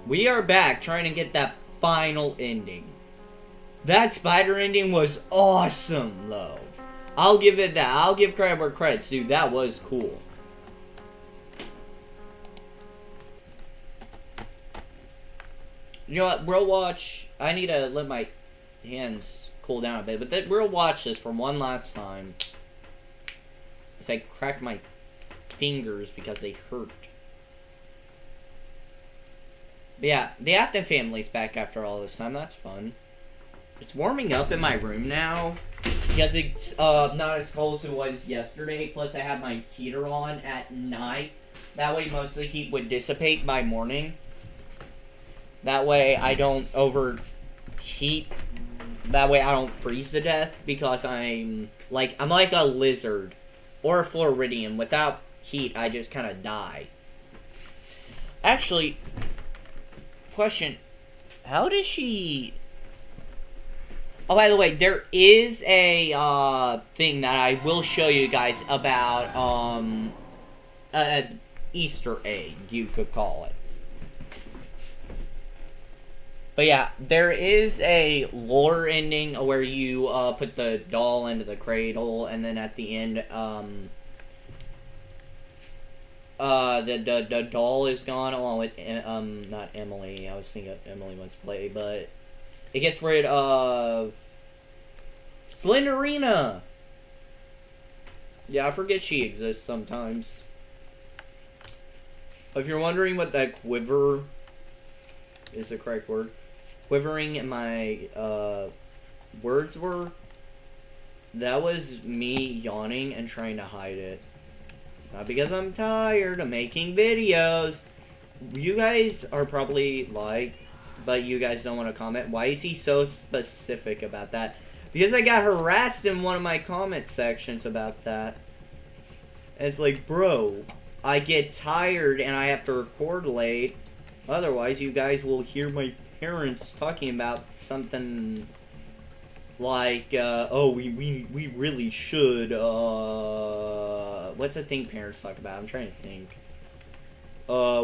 We are back trying to get that final ending. That spider ending was awesome, though. I'll give it that. I'll give credit where credit's due. That was cool. You know what? We'll watch. I need to let my hands cool down a bit, but we'll watch this for one last time. As I crack my fingers because they hurt. But yeah, the Afton family's back after all this time. That's fun. It's warming up in my room now because it's not as cold as it was yesterday. Plus, I have my heater on at night. That way, most of the heat would dissipate by morning. That way, I don't overheat. That way, I don't freeze to death because I'm like a lizard or a Floridian. Without heat, I just kind of die. Actually, question: how does she? Oh, by the way, there is a thing that I will show you guys about an Easter egg, you could call it. But yeah, there is a lore ending where you put the doll into the cradle, and then at the end, the doll is gone along with not Emily. I was thinking Emily must play, but it gets rid of Slenderina. Yeah, I forget she exists sometimes. If you're wondering what that quiver is the correct word, quivering in my words were, that was me yawning and trying to hide it. Not because I'm tired of making videos. You guys are probably like, but you guys don't want to comment. Why is he so specific about that? Because I got harassed in one of my comment sections about that. And it's like, bro, I get tired and I have to record late. Otherwise, you guys will hear my parents talking about something like, oh, we really should, what's a thing parents talk about? I'm trying to think.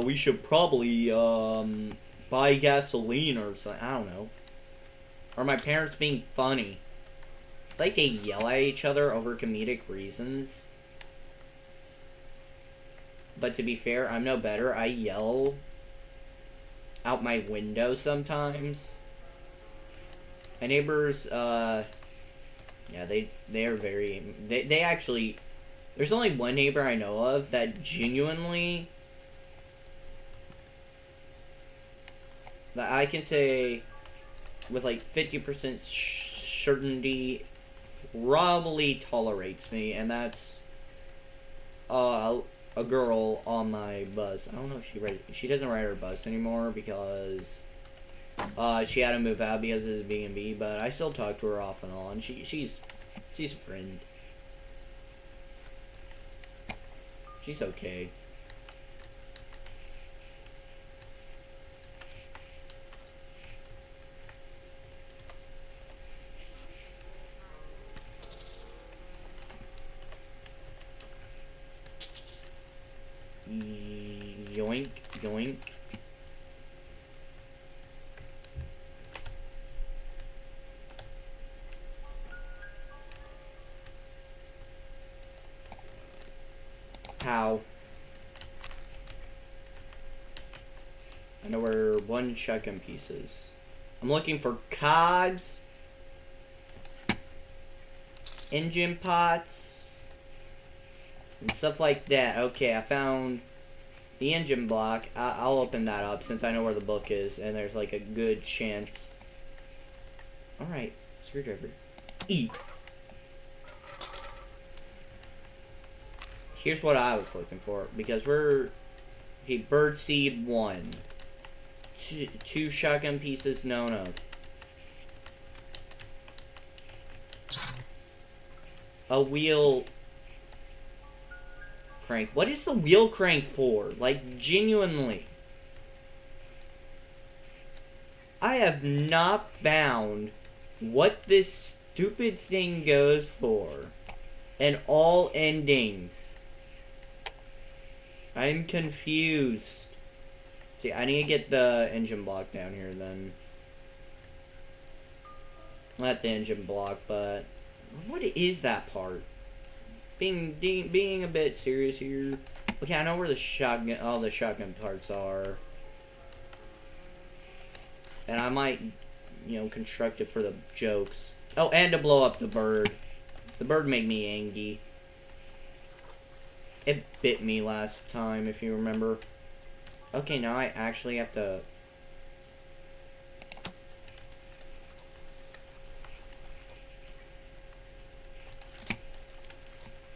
We should probably, buy gasoline or something. I don't know. Or my parents being funny. Like they yell at each other over comedic reasons. But to be fair, I'm no better. I yell out my window sometimes. My neighbors, yeah, they're very, they actually, there's only one neighbor I know of that genuinely, that I can say with like 50% certainty probably tolerates me, and that's a girl on my bus. I don't know if she doesn't ride her bus anymore because she had to move out because of the B&B, but I still talk to her off and on. She's a friend. She's okay. Yoink, yoink. How? I know where one shotgun piece is. I'm looking for cogs, engine pots, and stuff like that. Okay, I found the engine block. I'll open that up since I know where the book is, and there's like a good chance. Alright, screwdriver. E. Here's what I was looking for, because we're... Okay, birdseed 1. Two shotgun pieces known of. A wheel crank. What is the wheel crank for? Like, genuinely. I have not found what this stupid thing goes for in all endings. I'm confused. See, I need to get the engine block down here then. Not the engine block, but what is that part? Being a bit serious here. Okay, I know where the shotgun, all the shotgun parts are, and I might, construct it for the jokes. Oh, and to blow up the bird. The bird made me angry. It bit me last time, if you remember. Okay, now I actually have to.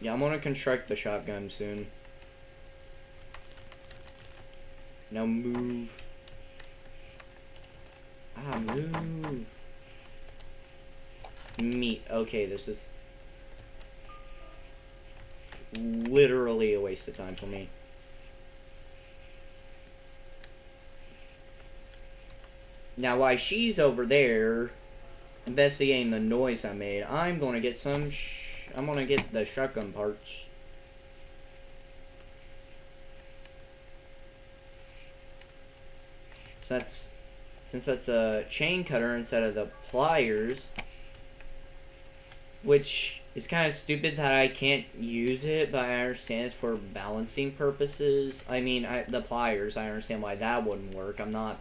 Yeah, I'm gonna construct the shotgun soon. Now move. Move. Okay, this is literally a waste of time for me. Now, while she's over there investigating the noise I made, I'm gonna get I'm gonna get the shotgun parts. Since that's a chain cutter instead of the pliers, which is kind of stupid that I can't use it, but I understand it's for balancing purposes. I mean, the pliers, I understand why that wouldn't work. I'm not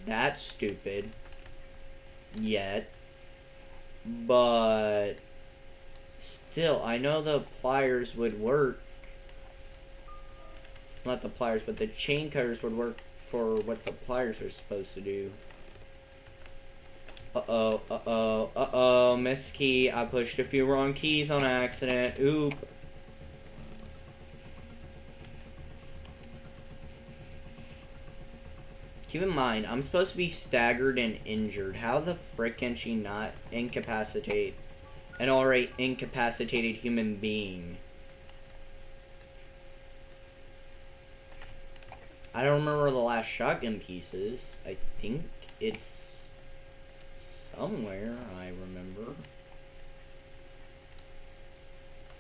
that stupid yet, but still, I know the pliers would work. Not the pliers, but the chain cutters would work for what the pliers are supposed to do. Miss key. I pushed a few wrong keys on accident. Oop. Keep in mind, I'm supposed to be staggered and injured. How the frick can she not incapacitate an already incapacitated human being? I don't remember the last shotgun pieces. I think it's somewhere, I remember.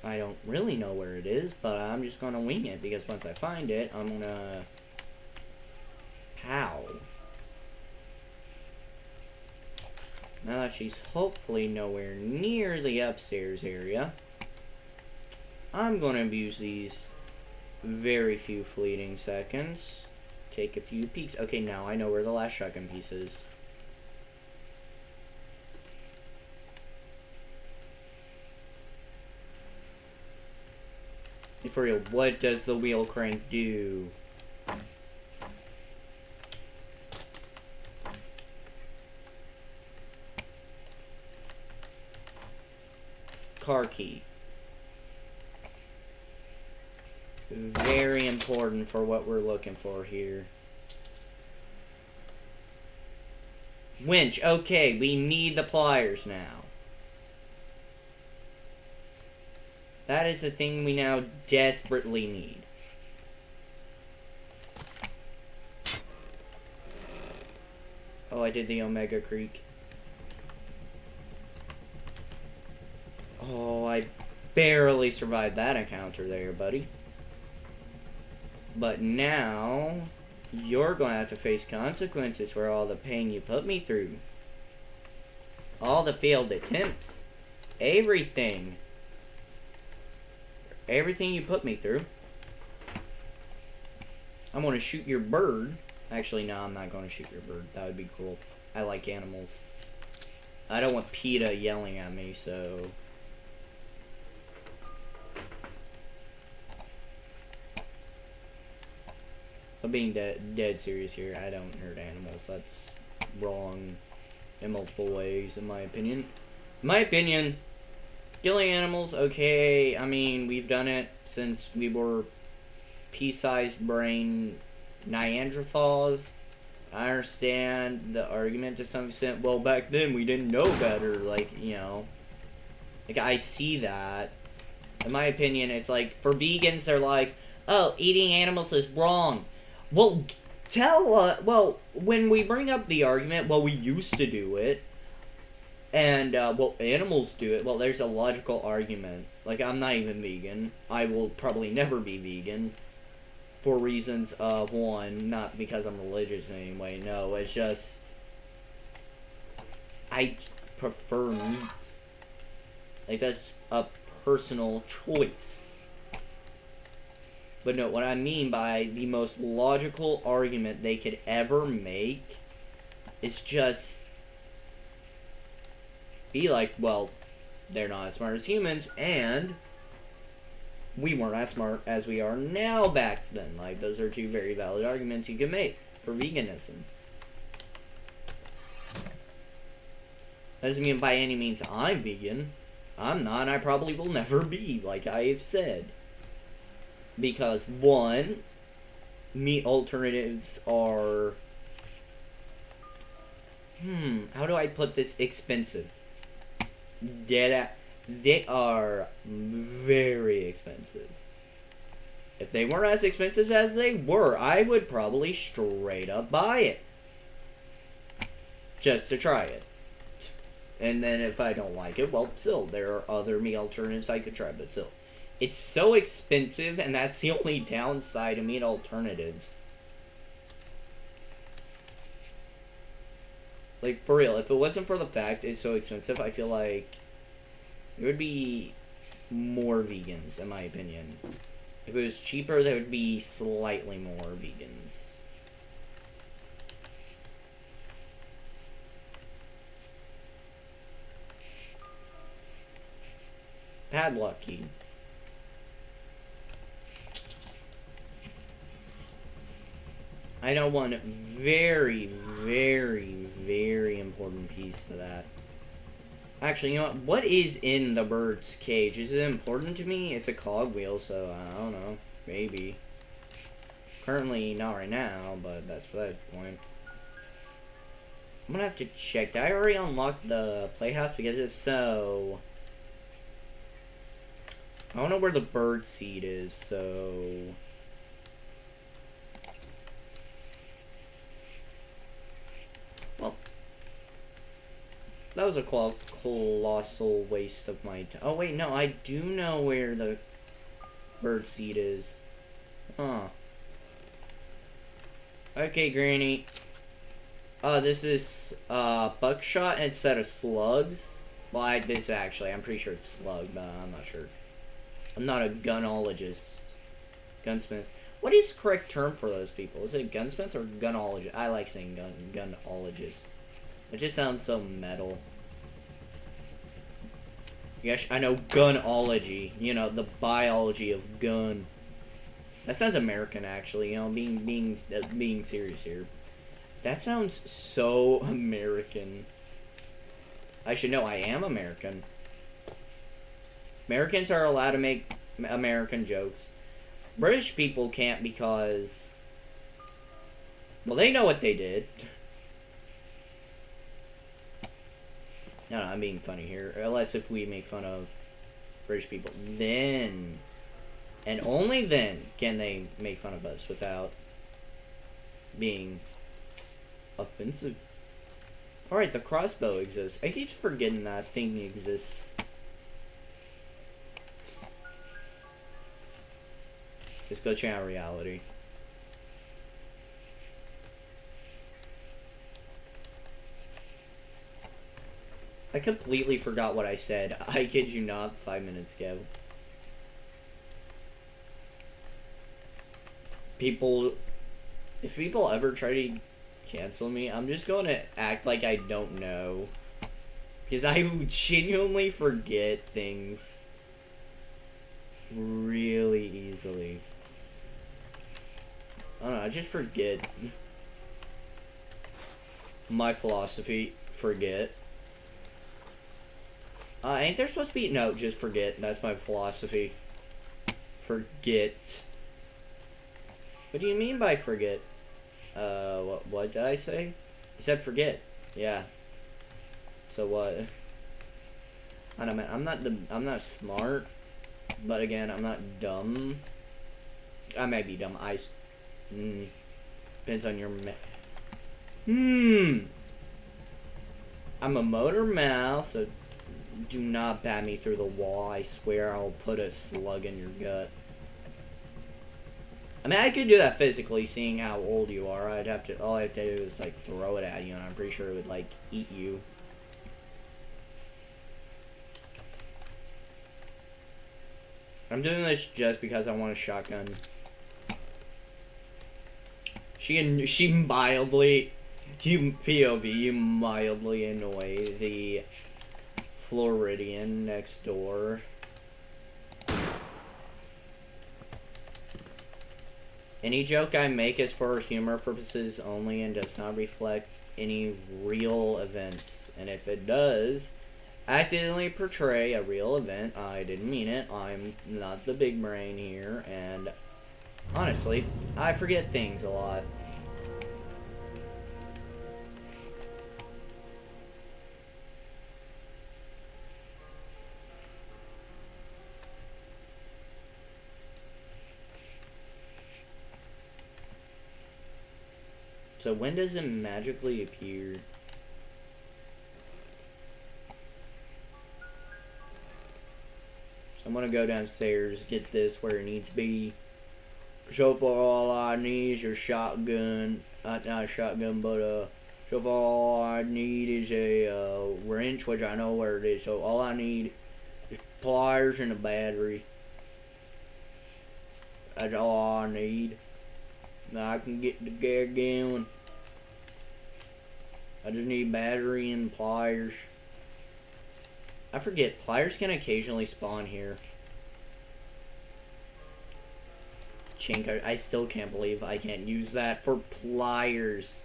I don't really know where it is, but I'm just gonna wing it, because once I find it, I'm gonna... Pow. Now that she's hopefully nowhere near the upstairs area, I'm gonna abuse these very few fleeting seconds. Take a few peeks. Okay, now I know where the last shotgun piece is. For real, what does the wheel crank do? Car key. Very important for what we're looking for here. Winch. Okay, we need the pliers now. That is the thing we now desperately need. Oh, I did the Omega Creek. Oh, I barely survived that encounter there, buddy. But now, you're going to have to face consequences for all the pain you put me through. All the failed attempts. Everything. Everything you put me through. I'm going to shoot your bird. Actually, no, I'm not going to shoot your bird. That would be cruel. I like animals. I don't want PETA yelling at me, so... But being dead serious here, I don't hurt animals. That's wrong in multiple ways, in my opinion. In my opinion, killing animals, okay, I mean, we've done it since we were pea-sized brain Neanderthals. I understand the argument to some extent. Well, back then, we didn't know better, like, Like, I see that. In my opinion, it's like, for vegans, they're like, oh, eating animals is wrong. Well, well, when we bring up the argument, well, we used to do it, and, well, animals do it, well, there's a logical argument. Like, I'm not even vegan. I will probably never be vegan. for reasons of, one, not because I'm religious in any way, no, it's just, I prefer meat. Like, that's a personal choice. But no, what I mean by the most logical argument they could ever make is just be like, well, they're not as smart as humans, and we weren't as smart as we are now back then. Like, those are two very valid arguments you can make for veganism. That doesn't mean by any means I'm vegan. I'm not, and I probably will never be, like I have said. Because, one, meat alternatives are, how do I put this, expensive. They are very expensive. If they weren't as expensive as they were, I would probably straight up buy it. Just to try it. And then if I don't like it, well, still, there are other meat alternatives I could try, but still. It's so expensive, and that's the only downside of meat alternatives. Like, for real, if it wasn't for the fact it's so expensive, I feel like there would be more vegans, in my opinion. If it was cheaper, there would be slightly more vegans. Padlock key. I know one very, very, very important piece to that. Actually, you know what is in the bird's cage? Is it important to me? It's a cogwheel, so I don't know. Maybe. Currently, not right now, but that's for that point. I'm gonna have to check. Did I already unlock the playhouse? Because if so, I don't know where the bird seed is, so... Well, that was a colossal waste of my time. Oh, wait, no, I do know where the bird seed is. Huh. Okay, Granny. This is, buckshot instead of slugs. Well, I'm pretty sure it's slug, but I'm not sure. I'm not a gunologist. Gunsmith. What is the correct term for those people? Is it gunsmith or gunologist? I like saying gunologist. It just sounds so metal. Yes, I know gunology. You know, the biology of gun. That sounds American, actually. You know, being serious here. That sounds so American. I should know I am American. Americans are allowed to make American jokes. British people can't because... well, they know what they did. No, I'm being funny here. Unless if we make fun of British people. Then, and only then, can they make fun of us without being offensive. Alright, the crossbow exists. I keep forgetting that thing exists. Just go check out reality. I completely forgot what I said. I kid you not, 5 minutes ago. If people ever try to cancel me, I'm just going to act like I don't know. Because I genuinely forget things really easily. I don't know, I just forget. My philosophy, forget. Ain't there supposed to be... no, just forget. That's my philosophy. Forget. What do you mean by forget? What did I say? You said forget. Yeah. So what? I don't know, man. I'm not smart. But again, I'm not dumb. I may be dumb. Depends on your I'm a motor mouth, so do not bat me through the wall. I swear I'll put a slug in your gut. I mean, I could do that physically, seeing how old you are. All I have to do is, like, throw it at you, and I'm pretty sure it would, like, eat you. I'm doing this just because I want a shotgun. She mildly, you mildly annoy the Floridian next door. Any joke I make is for humor purposes only and does not reflect any real events. And if it does accidentally portray a real event, I didn't mean it. I'm not the big brain here, and honestly, I forget things a lot. So when does it magically appear? So I'm gonna go downstairs, get this where it needs to be. So far all I need is your shotgun. Not a shotgun, but so far all I need is a wrench, which I know where it is. So all I need is pliers and a battery. That's all I need. Now I can get the gear going. I just need battery and pliers. I forget, pliers can occasionally spawn here. Chain, I still can't believe I can't use that for pliers.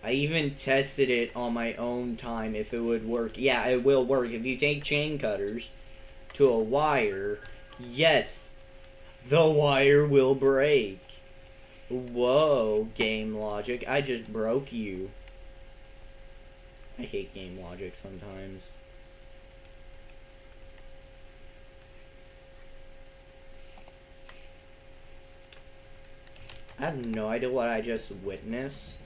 I even tested it on my own time if it would work. Yeah, it will work. If you take chain cutters to a wire, yes, the wire will break. Whoa, game logic. I just broke you. I hate game logic sometimes. I have no idea what I just witnessed.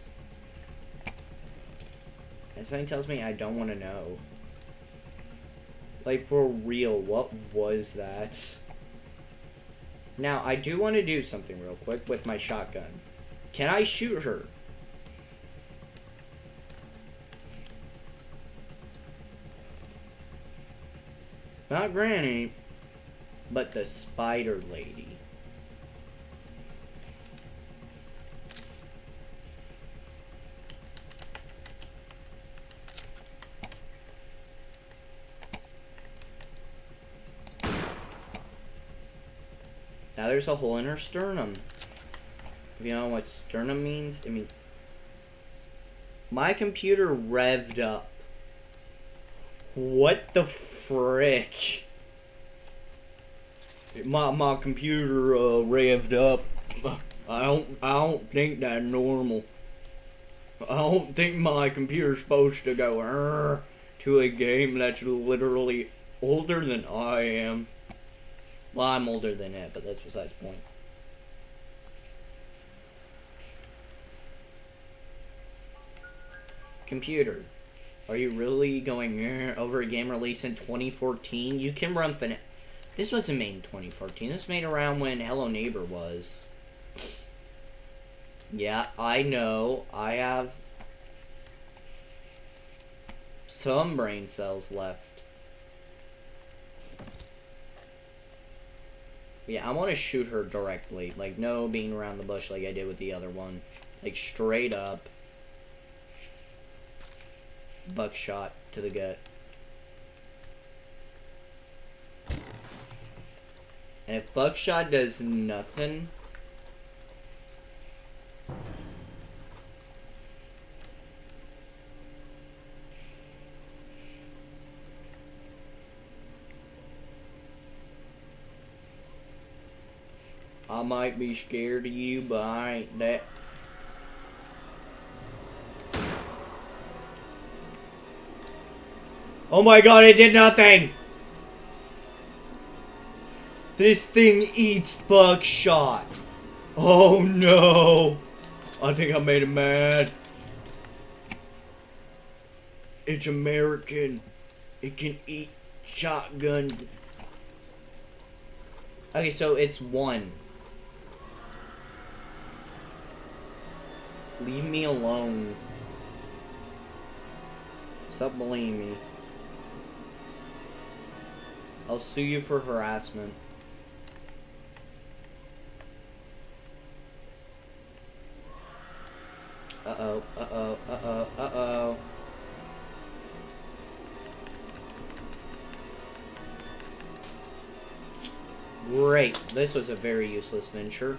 And something tells me I don't want to know. Like, for real, what was that? Now, I do want to do something real quick with my shotgun. Can I shoot her? Not Granny, but the Spider Lady. Now there's a hole in her sternum. If you know what sternum means, I mean, my computer revved up. What the frick? My computer revved up. I don't think that's normal. I don't think my computer's supposed to go to a game that's literally older than I am. Well, I'm older than it, but that's besides the point. Computer, are you really going over a game released in 2014? You can run This wasn't made in 2014. This was made around when Hello Neighbor was. Yeah, I know. I have some brain cells left. Yeah, I want to shoot her directly. Like, no being around the bush like I did with the other one. Like, straight up. Buckshot to the gut. And if buckshot does nothing... I might be scared of you, but I ain't that. Oh my god, it did nothing! This thing eats buckshot. Oh no! I think I made him mad. It's American. It can eat shotgun. Okay, so it's 1. Leave me alone. Stop bullying me. I'll sue you for harassment. Uh-oh, uh-oh, uh-oh, uh-oh. Great. This was a very useless venture.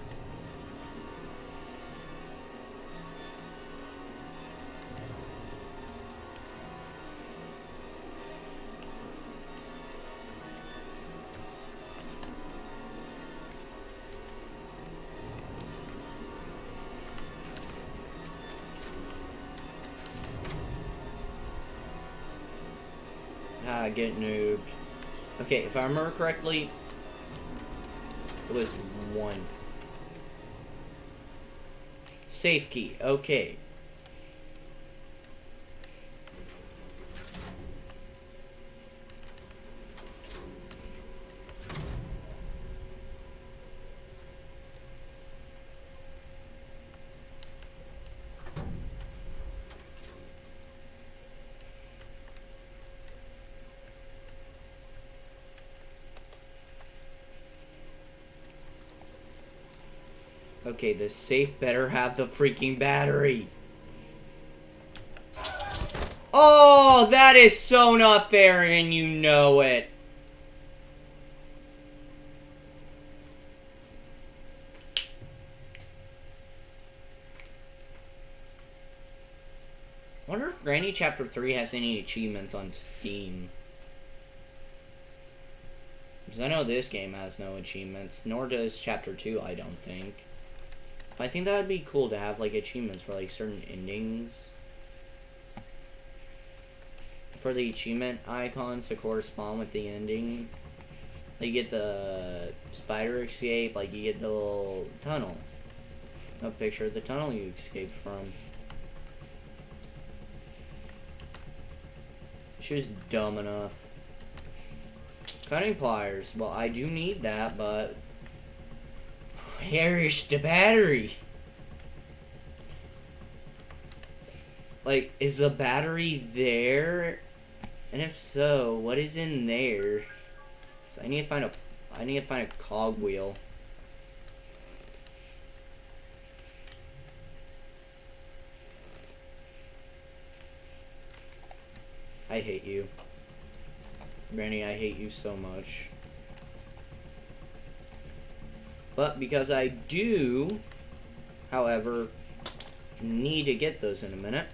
Ah, get noobed. Okay, if I remember correctly, it was 1. Safe key. Okay. Okay, the safe better have the freaking battery. Oh, that is so not fair, and you know it. I wonder if Granny Chapter 3 has any achievements on Steam. Because I know this game has no achievements, nor does Chapter 2, I don't think. I think that would be cool to have, like, achievements for, like, certain endings. For the achievement icons to correspond with the ending. Like, you get the spider escape, like, you get the little tunnel. A picture of the tunnel you escaped from. She was dumb enough. Cutting pliers. Well, I do need that, but... where is the battery? Like, is the battery there? And if so, what is in there? So I need to find a cogwheel. I hate you. Granny, I hate you so much. But because I do, however, need to get those in a minute.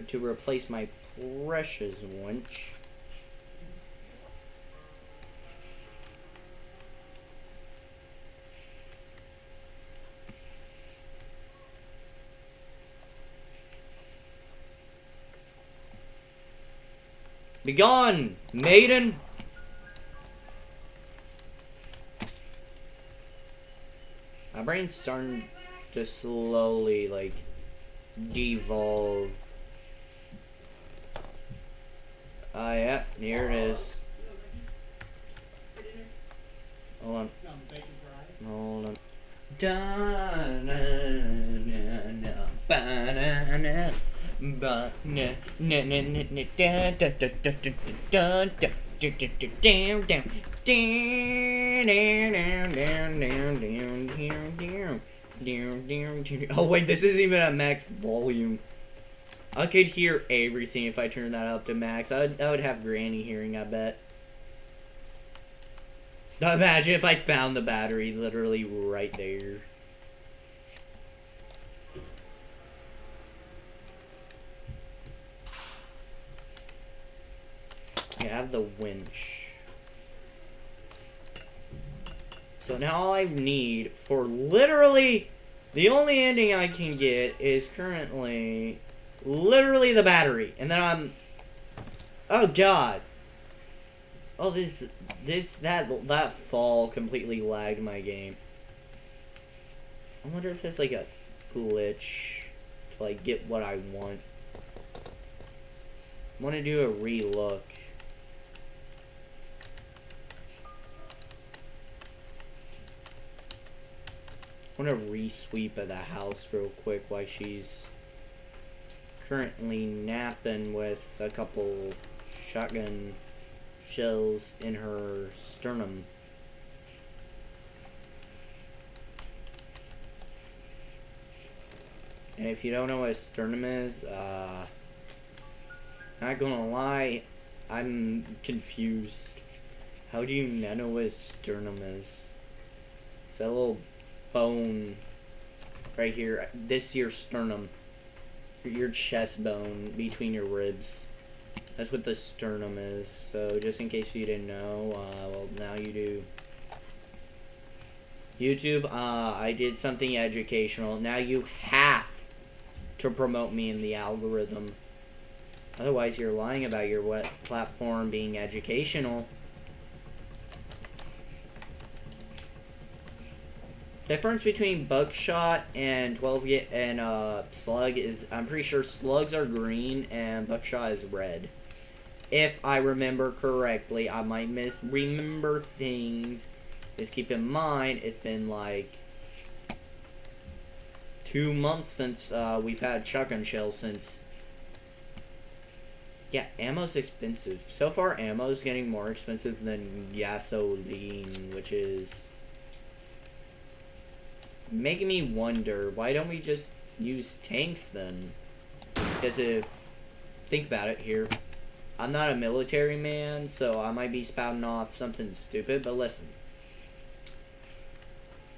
To replace my precious winch. Begone, maiden! My brain's starting to slowly, like, devolve. Yeah, here it is. Hold on. Hold on. Oh wait, this isn't even at max volume. I could hear everything if I turned that up to max. I would have Granny hearing, I bet. Now imagine if I found the battery literally right there. I have the winch. So now all I need for literally the only ending I can get is currently literally the battery. And then I'm... oh god. Oh, that fall completely lagged my game. I wonder if it's like a glitch to like get what I want. I want to do a relook. I want to re-sweep of the house real quick while she's currently napping with a couple shotgun shells in her sternum. And if you don't know what a sternum is, not gonna lie, I'm confused. How do you not know what a sternum is? It's that little bone right here. This your sternum. Your chest bone between your ribs. That's what the sternum is. So just in case you didn't know, well now you do. YouTube, I did something educational. Now you have to promote me in the algorithm. Otherwise you're lying about your platform being educational. The difference between buckshot and 12 and slug is, I'm pretty sure slugs are green and buckshot is red. If I remember correctly, I might misremember things. Just keep in mind, it's been like 2 months since we've had shotgun shells since. Yeah, ammo's expensive. So far, ammo's getting more expensive than gasoline, which is making me wonder, why don't we just use tanks then? Because think about it here. I'm not a military man, so I might be spouting off something stupid, but listen.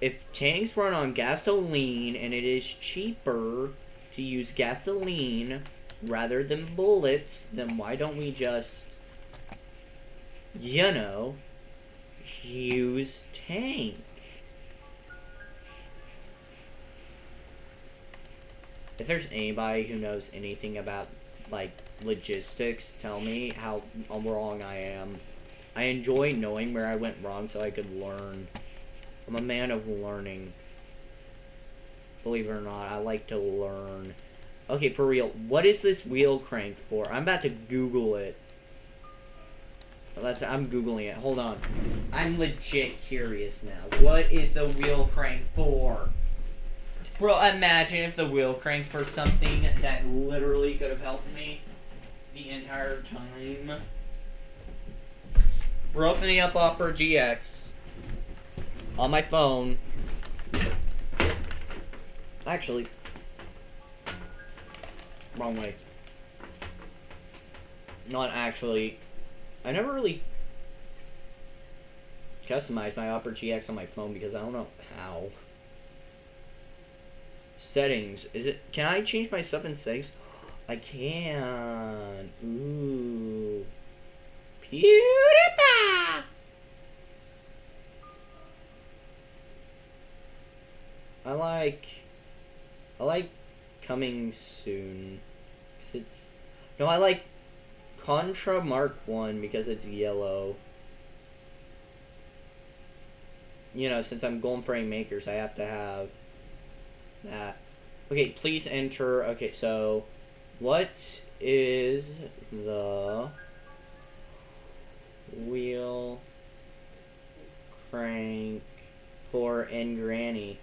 If tanks run on gasoline and it is cheaper to use gasoline rather than bullets, then why don't we just, you know, use tank? If there's anybody who knows anything about, like, logistics, tell me how wrong I am. I enjoy knowing where I went wrong so I could learn. I'm a man of learning. Believe it or not, I like to learn. Okay, for real, what is this wheel crank for? I'm about to Google it. I'm Googling it. Hold on. I'm legit curious now. What is the wheel crank for? Bro, imagine if the wheel crank's for something that literally could have helped me the entire time. We're opening up Opera GX on my phone. Actually, wrong way. Not actually. I never really customized my Opera GX on my phone because I don't know how. Settings. Can I change my stuff in settings? I can. Ooh. PewDiePie! I like coming soon. I like Contra Mark 1 because it's yellow. You know, since I'm Golden Frame Makers, I have to have that. Okay, please enter. Okay, so what is the wheel crank for in Granny?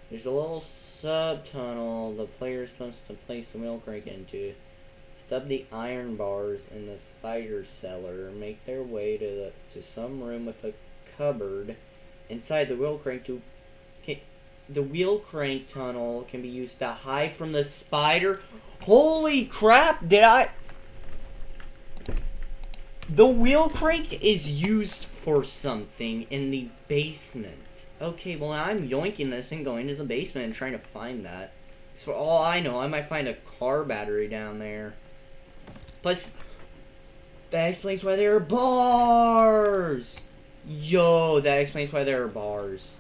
There's a little sub-tunnel the player is supposed to place the wheel crank into. Stub the iron bars in the spider cellar. Make their way to some room with a cupboard inside the wheel crank to... The wheel crank tunnel can be used to hide from the spider. Holy crap! The wheel crank is used for something in the basement. Okay, well I'm yoinking this and going to the basement and trying to find that. So for all I know, I might find a car battery down there. Plus, that explains why there are bars! Yo, that explains why there are bars.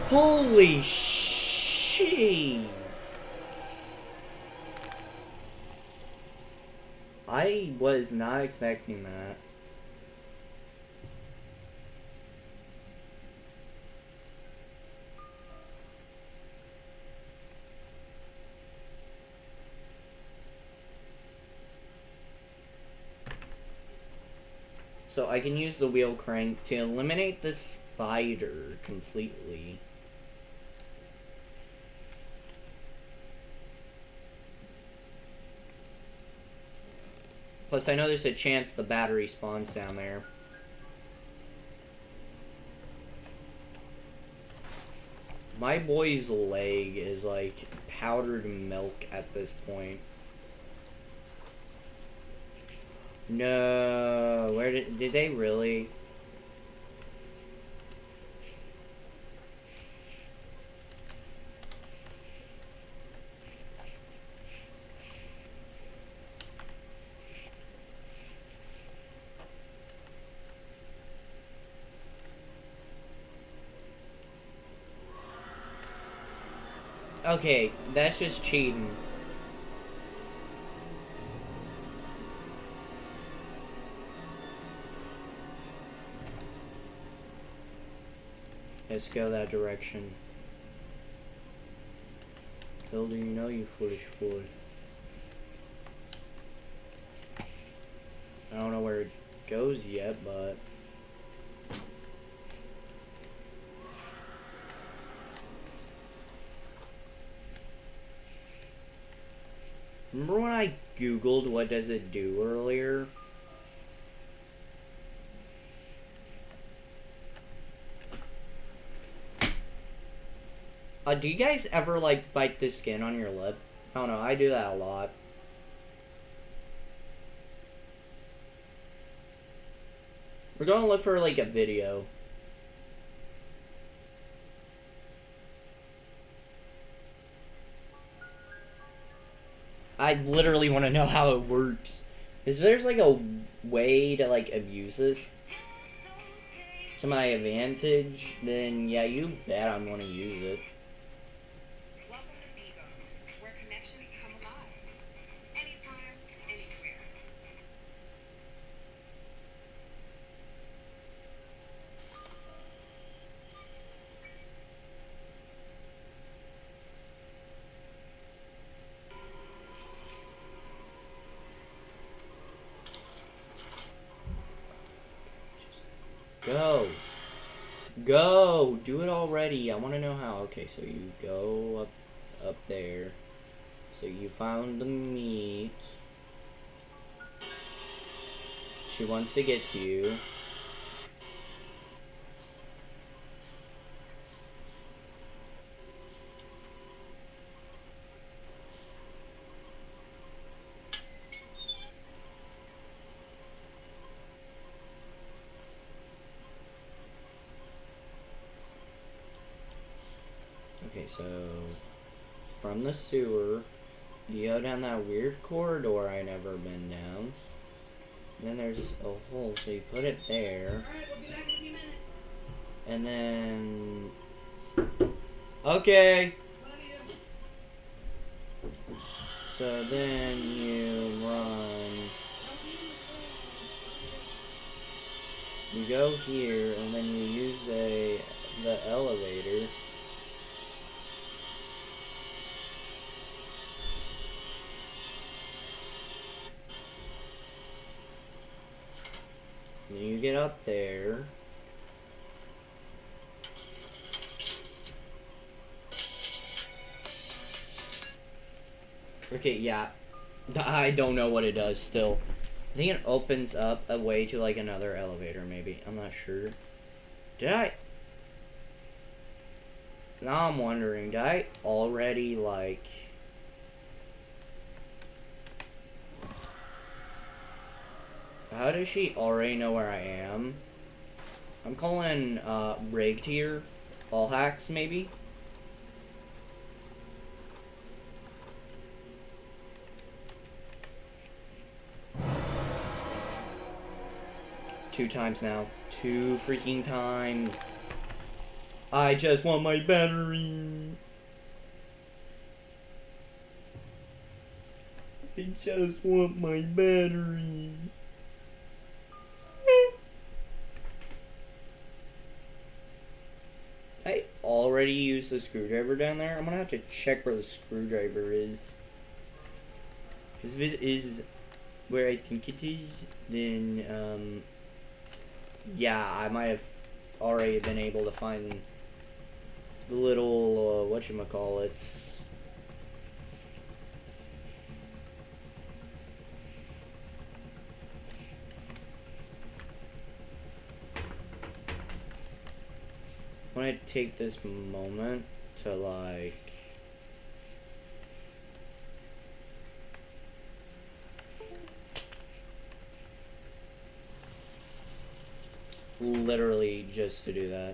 Holy jeez! I was not expecting that. so I can use the wheel crank to eliminate the spider completely. Plus, I know there's a chance the battery spawns down there. My boy's leg is like powdered milk at this point. No, where did they really? Okay, that's just cheating. Let's go that direction. Little do you know, you foolish fool. I don't know where it goes yet, but... Remember when I googled what does it do earlier? Do you guys ever, like, bite the skin on your lip? I don't know, I do that a lot. We're gonna look for, like, a video. I literally want to know how it works. Is there's, like, a way to, like, abuse this to my advantage? Then, yeah, you bet I'm gonna use it. Go. Go! Do it already. I want to know how. Okay, so you go up there. So you found the meat. She wants to get to you. Okay, so from the sewer, you go down that weird corridor I never been down. Then there's a hole, so you put it there. Alright, we'll be back in a few minutes. And then... Okay! Love you. So then you run... You go here, and then you use the elevator. Then you get up there. Okay, yeah. I don't know what it does still. I think it opens up a way to like another elevator maybe. I'm not sure. Did I? Now I'm wondering, did I already like... How does she already know where I am? I'm calling rigged here. All hacks maybe? Two times now. 2 freaking times. I just want my battery. I just want my battery. I already used the screwdriver down there. I'm gonna have to check where the screwdriver is. Because if it is where I think it is, then, Yeah, I might have already been able to find the little, whatchamacallits. I want to take this moment to, like, literally just to do that.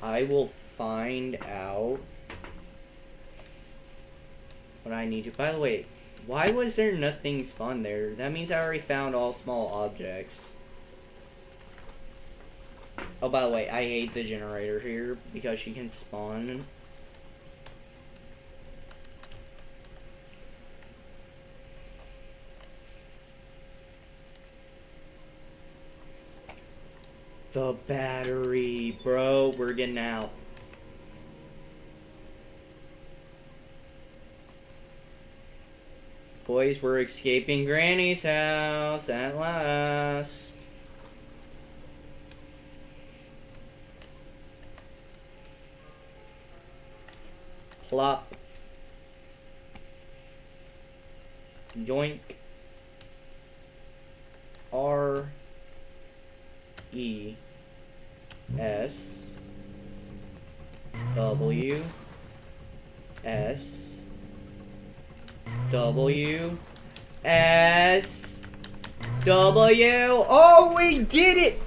I will find out what I need to. By the way, why was there nothing spawned there? That means I already found all small objects. Oh, by the way, I hate the generator here because she can spawn. The battery, bro, we're getting out. Boys, we're escaping Granny's house at last. Plop. Yoink. R. E. S. W. S. W. S. W. Oh, we did it!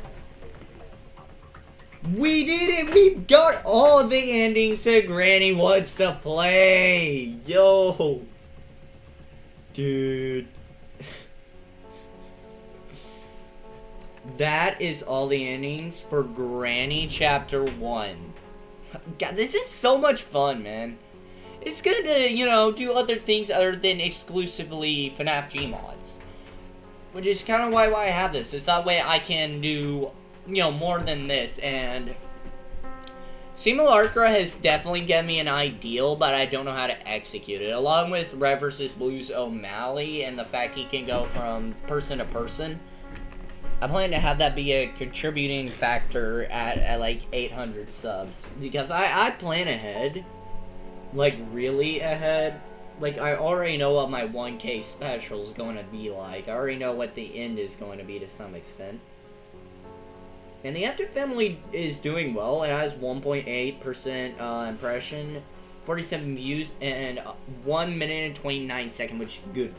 We did it! We got all the endings to Granny Wants to Play! Yo! Dude. That is all the endings for Granny Chapter 1. God, this is so much fun, man. It's good to, you know, do other things other than exclusively FNAF Gmods. Which is kind of why I have this. It's that way I can do, you know, more than this. And Simulacra has definitely given me an ideal, but I don't know how to execute it. Along with Red vs. Blues O'Malley and the fact he can go from person to person, I plan to have that be a contributing factor at like 800 subs. Because I plan ahead. Like, really ahead. Like, I already know what my 1K special is going to be like. I already know what the end is going to be to some extent. And the Epic Family is doing well. It has 1.8% impression, 47 views, and 1 minute and 29 seconds, which is good.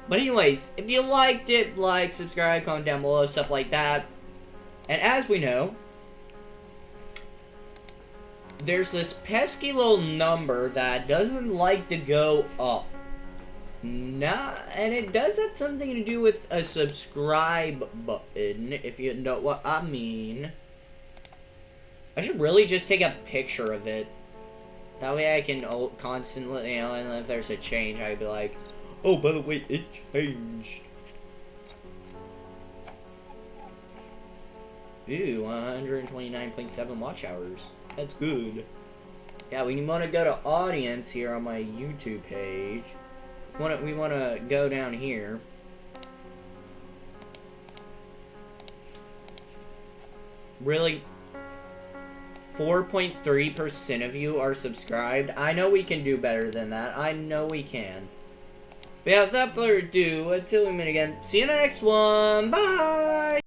But anyways, if you liked it, like, subscribe, comment down below, stuff like that. And as we know, there's this pesky little number that doesn't like to go up. And it does have something to do with a subscribe button, if you know what I mean. I should really just take a picture of it. That way I can constantly, you know, and if there's a change, I'd be like, oh, by the way, it changed. Ooh, 129.7 watch hours. That's good. Yeah, we want to go to audience here on my YouTube page. We want to go down here. Really? 4.3% of you are subscribed? I know we can do better than that. I know we can. But yeah, without further ado, until we meet again, see you in the next one. Bye!